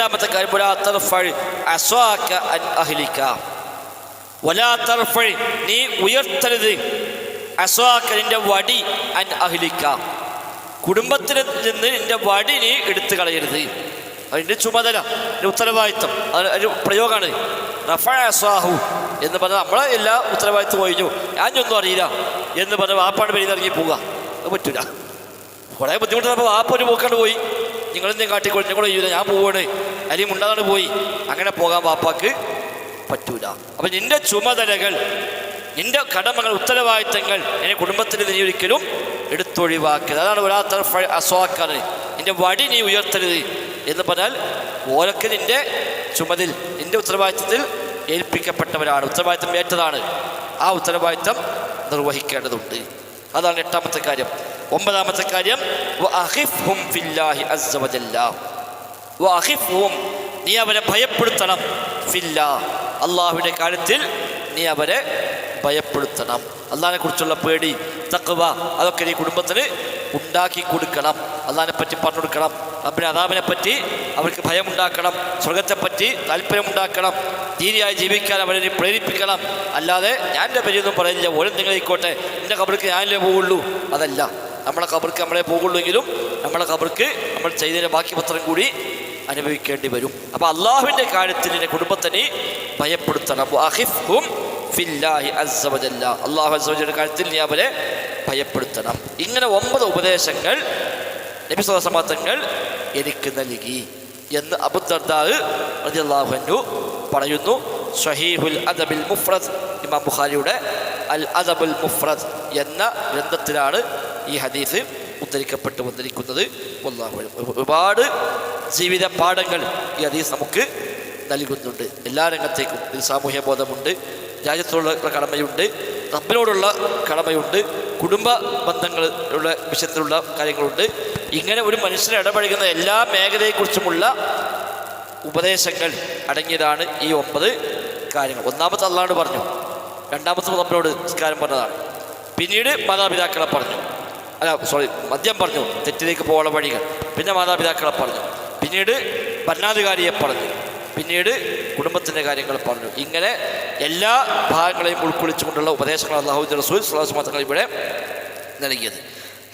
എട്ടാമത്തെ കാര്യം വലാ തർഫഅ് അസ്വാക അൻ അഹ്ലിക, വലാ തർഫഅ് നീ ഉയർത്തരുത് അസ്വാക നിന്റെ വടി അൻ അഹ്ലിക കുടുംബത്തിൽ നിന്ന് നിന്റെ വടി നീ എടുത്തു കളയരുത്. അതിൻ്റെ ചുമതല, അതിൻ്റെ ഉത്തരവാദിത്വം, ഒരു പ്രയോഗമാണ് റഫഅ അസ്വാഹു എന്ന് പറഞ്ഞാൽ നമ്മളെ എല്ലാ ഉത്തരവാദിത്വം കഴിഞ്ഞു, ഞാനൊന്നും അറിയില്ല എന്ന് പറഞ്ഞാൽ വാപ്പാട് പെരിയിറങ്ങി പോവുക, അത് പറ്റില്ല. കുറേ ബുദ്ധിമുട്ടുള്ളപ്പോൾ വാപ്പ ഒരു പോക്കാണ്ട് പോയി, നിങ്ങളെന്തെങ്കിലും കാട്ടിക്കോളി, ഞങ്ങൾ ചെയ്യൂല, ഞാൻ പോവാണ് അല്ലെങ്കിൽ മുണ്ടാതാണ് പോയി, അങ്ങനെ പോകാൻ വാപ്പാക്ക് പറ്റൂല. അപ്പം നിന്റെ ചുമതലകൾ, നിന്റെ കടമകൾ, ഉത്തരവാദിത്തങ്ങൾ എന്നെ കുടുംബത്തിന് നീ ഒരിക്കലും എടുത്തൊഴിവാക്കരുത്. അതാണ് വലാ തർഫഅ് അസ്വാക, നിന്റെ വടി നീ ഉയർത്തരുത് എന്ന് പറഞ്ഞാൽ ഓരൊക്കെ നിന്റെ ചുമതിൽ, നിന്റെ ഉത്തരവാദിത്തത്തിൽ ഏൽപ്പിക്കപ്പെട്ടവരാണ്, ഉത്തരവാദിത്തം ഏറ്റതാണ്. ആ ഉത്തരവാദിത്തം നിർവഹിക്കേണ്ടതുണ്ട്. അതാണ് എട്ടാമത്തെ കാര്യം. ഒമ്പതാമത്തെ കാര്യം വഅഖിഫ്ഹും ഫില്ലാഹി അസ്സ വജല്ല, വഅഖിഫ്ഹും നീ അവരെ ഭയപ്പെടുത്തണം, ഫില്ലാ അള്ളാഹുവിൻ്റെ കാര്യത്തിൽ നീ അവരെ ഭയപ്പെടുത്തണം. അള്ളാഹിനെ കുറിച്ചുള്ള പേടി, തഖ്വ, അതൊക്കെ നീ കുടുംബത്തിന് ഉണ്ടാക്കി കൊടുക്കണം. അള്ളാഹിനെ പറ്റി പറഞ്ഞു കൊടുക്കണം, റബ്ബിന്റെ അദാബിനെ പറ്റി അവർക്ക് ഭയമുണ്ടാക്കണം, സ്വർഗത്തെപ്പറ്റി താല്പര്യമുണ്ടാക്കണം, ദീനിയായി ജീവിക്കാൻ അവരെ പ്രേരിപ്പിക്കണം. അല്ലാതെ ഞാൻ എൻ്റെ പേരൊന്നും പറയില്ല, ഓരോ നിങ്ങളായിക്കോട്ടെ, എൻ്റെ ഖബർക്ക് ഞാനല്ലേ പോവുള്ളൂ, അതല്ല. നമ്മളെ ഖബർക്ക് നമ്മളെ പോകുള്ളൂ എങ്കിലും നമ്മളെ ഖബർക്ക് നമ്മൾ ചെയ്തതിൻ്റെ ബാക്കി പത്രം കൂടി അനുഭവിക്കേണ്ടി വരും. അപ്പോൾ അള്ളാഹുവിൻ്റെ കാര്യത്തിൽ എൻ്റെ കുടുംബത്തിനെ ഭയപ്പെടുത്തണം. വഅഖിഫ്ഹും ഫില്ലാഹി അസ്സ വജല്ല, അള്ളാഹു അസ്സ വജല്ലയുടെ കാര്യത്തിൽ നീ അവരെ ഭയപ്പെടുത്തണം. ഇങ്ങനെ 9 ഉപദേശങ്ങൾ നബി സ്വല്ലല്ലാഹു അലൈഹി വസല്ലം തങ്ങൾ എനിക്ക് നൽകി എന്ന് അബൂ ദർദാ റളിയല്ലാഹു അൻഹു പറയുന്നു. സ്വഹീഹുൽ അദബിൽ മുഫ്രദ്, ഇമാം ബുഖാരിയുടെ അൽ അദബുൽ മുഫ്രദ് എന്ന ഗ്രന്ഥത്തിലാണ് ഈ ഹദീസ് ഉദ്ധരിക്കപ്പെട്ടു വന്നിരിക്കുന്നത്. ഒരുപാട് ജീവിത പാഠങ്ങൾ ഈ ഹദീസ് നമുക്ക് നൽകുന്നുണ്ട്. എല്ലാ രംഗത്തേക്കും ഇതിൽ സാമൂഹ്യ ബോധമുണ്ട്, രാജ്യത്തോടുള്ള കടമയുണ്ട്, റബ്ബിനോടുള്ള കടമയുണ്ട്, കുടുംബ ബന്ധങ്ങളുള്ള വിഷയത്തിലുള്ള കാര്യങ്ങളുണ്ട്. ഇങ്ങനെ ഒരു മനുഷ്യനെ ഇടപഴകുന്ന എല്ലാ മേഖലയെക്കുറിച്ചുമുള്ള ഉപദേശങ്ങൾ അടങ്ങിയതാണ് ഈ 9 കാര്യങ്ങൾ. ഒന്നാമത്തെ അള്ളാഹുവോട് പറഞ്ഞു, രണ്ടാമത്തെ റബ്ബിനോട് നിസ്കാരം പറഞ്ഞതാണ്, പിന്നീട് മാതാപിതാക്കളെ പറഞ്ഞു, മദ്യം പറഞ്ഞു, തെറ്റിലേക്ക് പോകാനുള്ള വഴികൾ, പിന്നെ മാതാപിതാക്കളെ പറഞ്ഞു, പിന്നീട് ഭരണാധികാരിയെ പറഞ്ഞു, പിന്നീട് കുടുംബത്തിൻ്റെ കാര്യങ്ങൾ പറഞ്ഞു. ഇങ്ങനെ എല്ലാ ഭാഗങ്ങളെയും ഉൾക്കൊള്ളിച്ചുകൊണ്ടുള്ള ഉപദേശങ്ങൾ അല്ലാഹുവിൻ്റെ റസൂൽ സ്വല്ലല്ലാഹു അലൈഹി വസല്ലം ഇവിടെ നൽകിയത്.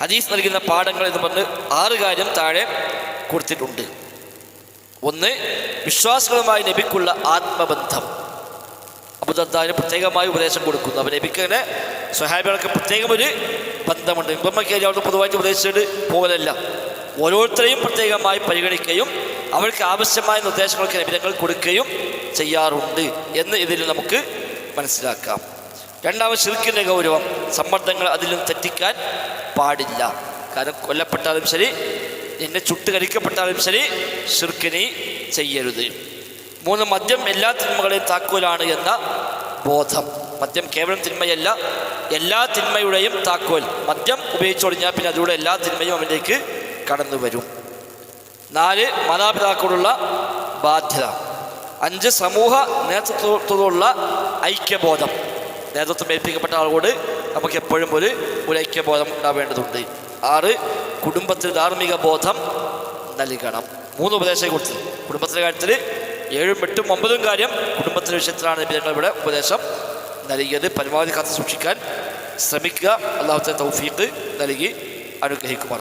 ഹദീസ് നൽകുന്ന പാഠങ്ങൾ എന്ന് പറഞ്ഞ് 6 കാര്യം താഴെ കൊടുത്തിട്ടുണ്ട്. ഒന്ന്, വിശ്വാസികളുമായി നബിക്കുള്ള ആത്മബന്ധം. അബൂ ദർദാന് പ്രത്യേകമായി ഉപദേശം കൊടുക്കുന്നു. അപ്പോൾ നബിക്ക് അങ്ങനെ സ്വഹാബികൾക്ക് പ്രത്യേകം ഒരു ബന്ധമുണ്ട്. ഇമ്പമ്മയ്ക്ക് അവിടെ പൊതുവായിട്ട് ഉപദേശിച്ചിട്ട് പോകലല്ല, ഓരോരുത്തരെയും പ്രത്യേകമായി പരിഗണിക്കുകയും അവർക്ക് ആവശ്യമായ നിർദ്ദേശങ്ങൾക്ക് നബിതങ്ങൾ കൊടുക്കുകയും ചെയ്യാറുണ്ട് എന്ന് ഇതിൽ നമുക്ക് മനസ്സിലാക്കാം. രണ്ടാമത് ശിർക്കിൻ്റെ ഗൗരവം, സമ്മർദ്ദങ്ങൾ അതിൽ നിന്ന് തെറ്റിക്കാൻ പാടില്ല. കാരണം കൊല്ലപ്പെട്ടാലും ശരി, എന്നെ ചുട്ടുകരിക്കപ്പെട്ടാലും ശരി, ശിർക്കിനെ ചെയ്യരുത്. 3, മദ്യം എല്ലാ തിന്മകളെയും താക്കോലാണ് എന്ന ബോധം. മദ്യം കേവലം തിന്മയല്ല, എല്ലാ തിന്മയുടെയും താക്കോൽ. മദ്യം ഉപയോഗിച്ചൊടിഞ്ഞാൽ പിന്നെ അതിലൂടെ എല്ലാ തിന്മയും അവനിലേക്ക് കടന്നു വരും. 4, മാതാപിതാക്കളോടുള്ള ബാധ്യത. 5, സമൂഹ നേതൃത്വത്തോടുള്ള ഐക്യബോധം. നേതൃത്വം ഏൽപ്പിക്കപ്പെട്ട ആളോട് നമുക്ക് എപ്പോഴും ഒരു ഐക്യബോധം ഉണ്ടാവേണ്ടതുണ്ട്. 6, കുടുംബത്തിൽ ധാർമ്മിക ബോധം നൽകണം. 3 ഉപദേശം കൊടുത്തു. കുടുംബത്തിൻ്റെ കാര്യത്തിൽ 7, 8, 9 കാര്യം കുടുംബത്തിൻ്റെ വിഷയത്തിലാണ് ഞങ്ങൾ ഇവിടെ ഉപദേശം നൽകിയത്. പരമാവധി കാത്തു സൂക്ഷിക്കാൻ ശ്രമിക്കുക. അല്ലാഹു തആല തൗഫീഖ് നൽകി അനുഗ്രഹിക്കുമാറാകട്ടെ.